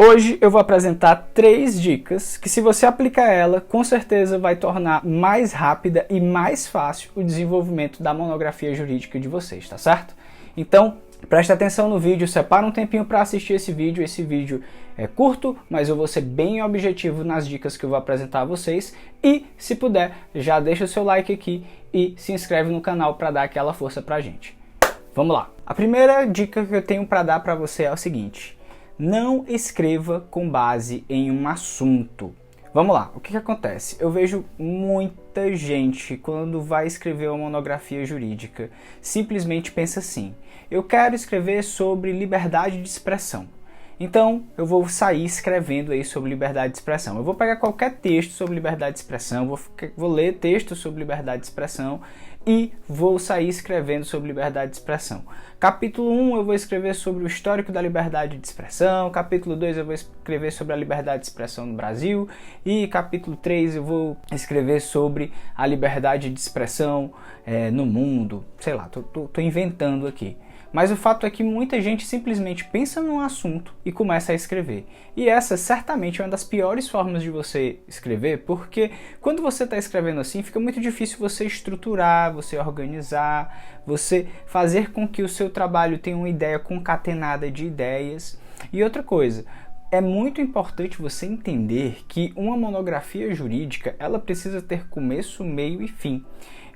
Hoje eu vou apresentar 3 dicas que, se você aplicar ela, com certeza vai tornar mais rápida e mais fácil o desenvolvimento da monografia jurídica de vocês, tá certo? Então, preste atenção no vídeo, separa um tempinho para assistir esse vídeo. Esse vídeo é curto, mas eu vou ser bem objetivo nas dicas que eu vou apresentar a vocês. E, se puder, já deixa o seu like aqui e se inscreve no canal para dar aquela força pra gente. Vamos lá! A primeira dica que eu tenho para dar para você é o seguinte: não escreva com base em um assunto. Vamos lá, o que acontece? Eu vejo muita gente, quando vai escrever uma monografia jurídica, simplesmente pensa assim: eu quero escrever sobre liberdade de expressão. Então, eu vou sair escrevendo aí sobre liberdade de expressão. Eu vou pegar qualquer texto sobre liberdade de expressão, vou ler texto sobre liberdade de expressão e vou sair escrevendo sobre liberdade de expressão. Capítulo 1 eu vou escrever sobre o histórico da liberdade de expressão, capítulo 2 eu vou escrever sobre a liberdade de expressão no Brasil e capítulo 3 eu vou escrever sobre a liberdade de expressão no mundo. Sei lá, tô inventando aqui. Mas o fato é que muita gente simplesmente pensa num assunto e começa a escrever. E essa certamente é uma das piores formas de você escrever, porque quando você está escrevendo assim, fica muito difícil você estruturar, você organizar, você fazer com que o seu trabalho tenha uma ideia concatenada de ideias. E outra coisa, é muito importante você entender que uma monografia jurídica, ela precisa ter começo, meio e fim.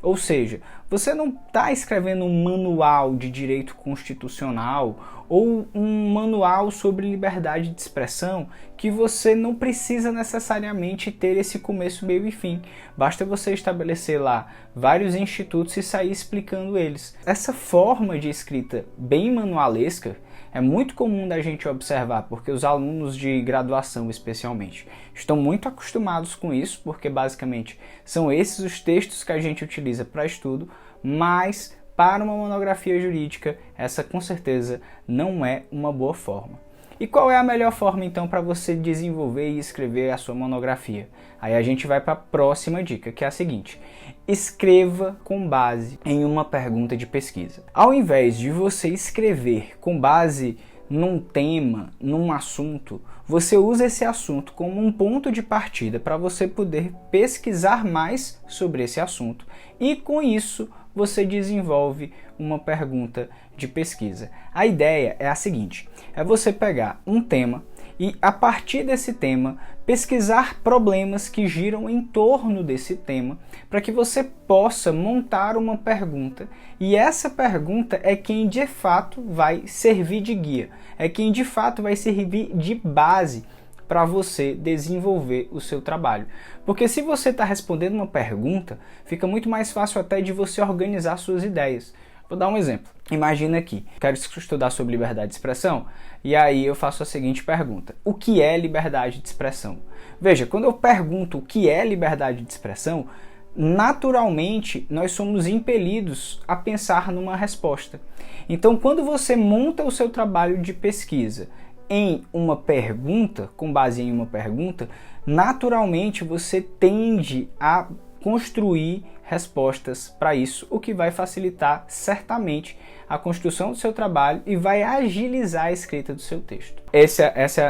Ou seja, você não está escrevendo um manual de direito constitucional ou um manual sobre liberdade de expressão que você não precisa necessariamente ter esse começo, meio e fim. Basta você estabelecer lá vários institutos e sair explicando eles. Essa forma de escrita bem manualesca é muito comum da gente observar, porque os alunos de graduação, especialmente, estão muito acostumados com isso, porque basicamente são esses os textos que a gente utiliza para estudo, mas para uma monografia jurídica, essa com certeza não é uma boa forma. E qual é a melhor forma então para você desenvolver e escrever a sua monografia? Aí a gente vai para a próxima dica, que é a seguinte: escreva com base em uma pergunta de pesquisa. Ao invés de você escrever com base num tema, num assunto, você usa esse assunto como um ponto de partida para você poder pesquisar mais sobre esse assunto. E com isso, você desenvolve uma pergunta de pesquisa. A ideia é a seguinte: é você pegar um tema e, a partir desse tema, pesquisar problemas que giram em torno desse tema, para que você possa montar uma pergunta, e essa pergunta é quem de fato vai servir de guia, é quem de fato vai servir de base para você desenvolver o seu trabalho. Porque se você está respondendo uma pergunta, fica muito mais fácil até de você organizar suas ideias. Vou dar um exemplo. Imagina aqui, quero estudar sobre liberdade de expressão, e aí eu faço a seguinte pergunta: o que é liberdade de expressão? Veja, quando eu pergunto o que é liberdade de expressão, naturalmente nós somos impelidos a pensar numa resposta. Então, quando você monta o seu trabalho de pesquisa em uma pergunta, com base em uma pergunta, naturalmente você tende a construir respostas para isso, o que vai facilitar certamente a construção do seu trabalho e vai agilizar a escrita do seu texto. Essa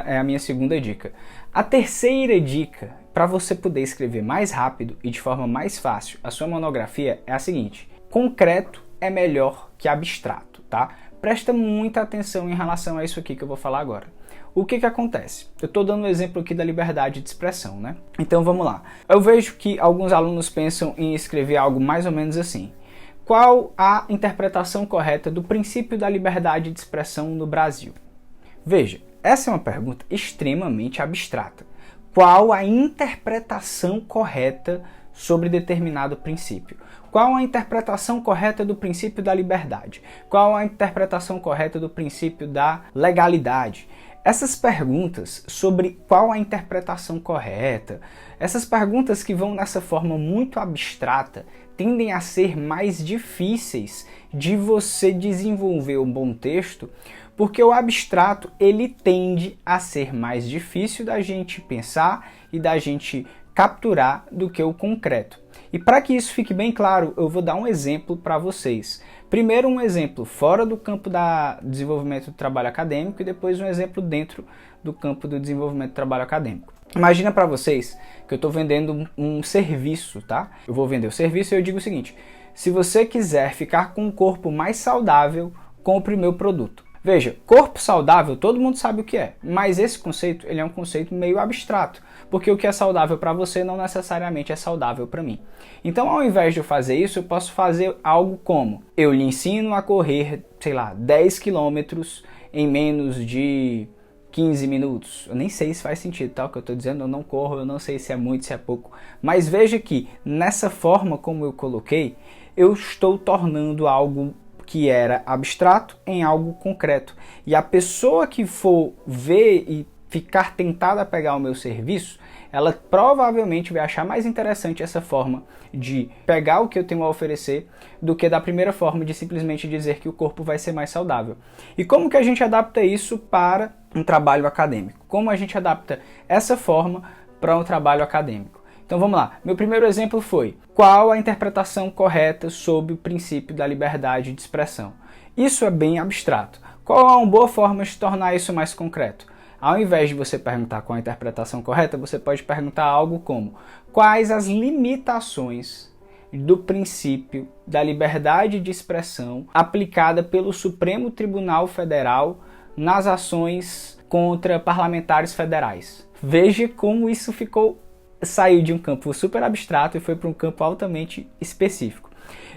é a minha segunda dica. A terceira dica para você poder escrever mais rápido e de forma mais fácil a sua monografia é a seguinte: concreto é melhor que abstrato, tá? Presta muita atenção em relação a isso aqui que eu vou falar agora. O que acontece? Eu estou dando um exemplo aqui da liberdade de expressão, né? Então vamos lá. Eu vejo que alguns alunos pensam em escrever algo mais ou menos assim: qual a interpretação correta do princípio da liberdade de expressão no Brasil? Veja, essa é uma pergunta extremamente abstrata. Qual a interpretação correta sobre determinado princípio? Qual a interpretação correta do princípio da liberdade? Qual a interpretação correta do princípio da legalidade? Essas perguntas sobre qual a interpretação correta, essas perguntas que vão nessa forma muito abstrata, tendem a ser mais difíceis de você desenvolver um bom texto, porque o abstrato ele tende a ser mais difícil da gente pensar e da gente capturar do que o concreto. E para que isso fique bem claro, eu vou dar um exemplo para vocês. Primeiro um exemplo fora do campo do desenvolvimento do trabalho acadêmico e depois um exemplo dentro do campo do desenvolvimento do trabalho acadêmico. Imagina para vocês que eu estou vendendo um serviço, tá? Eu vou vender o serviço e eu digo o seguinte: se você quiser ficar com um corpo mais saudável, compre o meu produto. Veja, corpo saudável todo mundo sabe o que é, mas esse conceito ele é um conceito meio abstrato, porque o que é saudável para você não necessariamente é saudável para mim. Então, ao invés de eu fazer isso, eu posso fazer algo como: eu lhe ensino a correr, sei lá, 10 quilômetros em menos de 15 minutos. Eu nem sei se faz sentido, tá? O que eu estou dizendo, eu não corro, eu não sei se é muito, se é pouco. Mas veja que, nessa forma como eu coloquei, eu estou tornando algo que era abstrato em algo concreto. E a pessoa que for ver e ficar tentada a pegar o meu serviço, ela provavelmente vai achar mais interessante essa forma de pegar o que eu tenho a oferecer do que da primeira forma de simplesmente dizer que o corpo vai ser mais saudável. E como que a gente adapta isso para um trabalho acadêmico? Como a gente adapta essa forma para um trabalho acadêmico? Então vamos lá. Meu primeiro exemplo foi: qual a interpretação correta sobre o princípio da liberdade de expressão? Isso é bem abstrato. Qual é uma boa forma de tornar isso mais concreto? Ao invés de você perguntar qual a interpretação correta, você pode perguntar algo como: quais as limitações do princípio da liberdade de expressão aplicada pelo Supremo Tribunal Federal nas ações contra parlamentares federais? Veja como isso saiu de um campo super abstrato e foi para um campo altamente específico.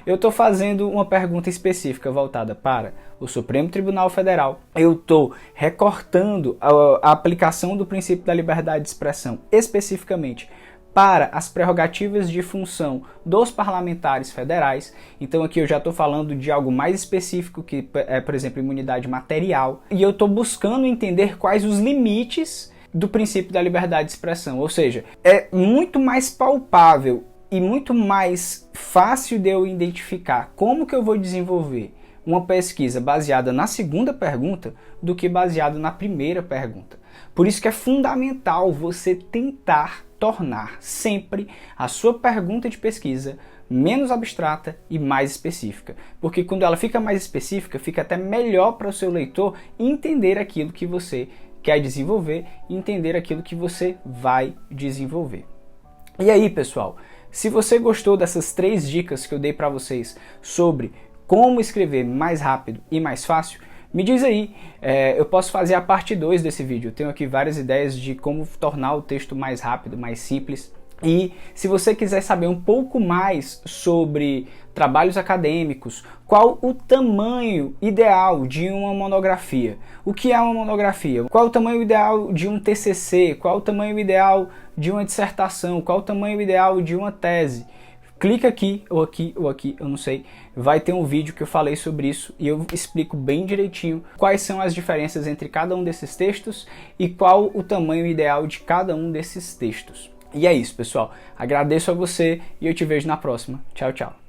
Eu estou fazendo uma pergunta específica voltada para o Supremo Tribunal Federal. Eu estou recortando a aplicação do princípio da liberdade de expressão especificamente para as prerrogativas de função dos parlamentares federais. Então aqui eu já estou falando de algo mais específico, que é, por exemplo, imunidade material. E eu estou buscando entender quais os limites do princípio da liberdade de expressão. Ou seja, é muito mais palpável e muito mais fácil de eu identificar como que eu vou desenvolver uma pesquisa baseada na segunda pergunta do que baseada na primeira pergunta. Por isso que é fundamental você tentar tornar sempre a sua pergunta de pesquisa menos abstrata e mais específica. Porque quando ela fica mais específica, fica até melhor para o seu leitor entender aquilo que você quer desenvolver e entender aquilo que você vai desenvolver. E aí, pessoal, se você gostou dessas 3 dicas que eu dei para vocês sobre como escrever mais rápido e mais fácil, me diz aí, eu posso fazer a parte 2 desse vídeo. Eu tenho aqui várias ideias de como tornar o texto mais rápido, mais simples. E se você quiser saber um pouco mais sobre trabalhos acadêmicos, qual o tamanho ideal de uma monografia? O que é uma monografia? Qual o tamanho ideal de um TCC? Qual o tamanho ideal de uma dissertação? Qual o tamanho ideal de uma tese? Clica aqui, ou aqui, ou aqui, eu não sei. Vai ter um vídeo que eu falei sobre isso e eu explico bem direitinho quais são as diferenças entre cada um desses textos e qual o tamanho ideal de cada um desses textos. E é isso, pessoal. Agradeço a você e eu te vejo na próxima. Tchau, tchau.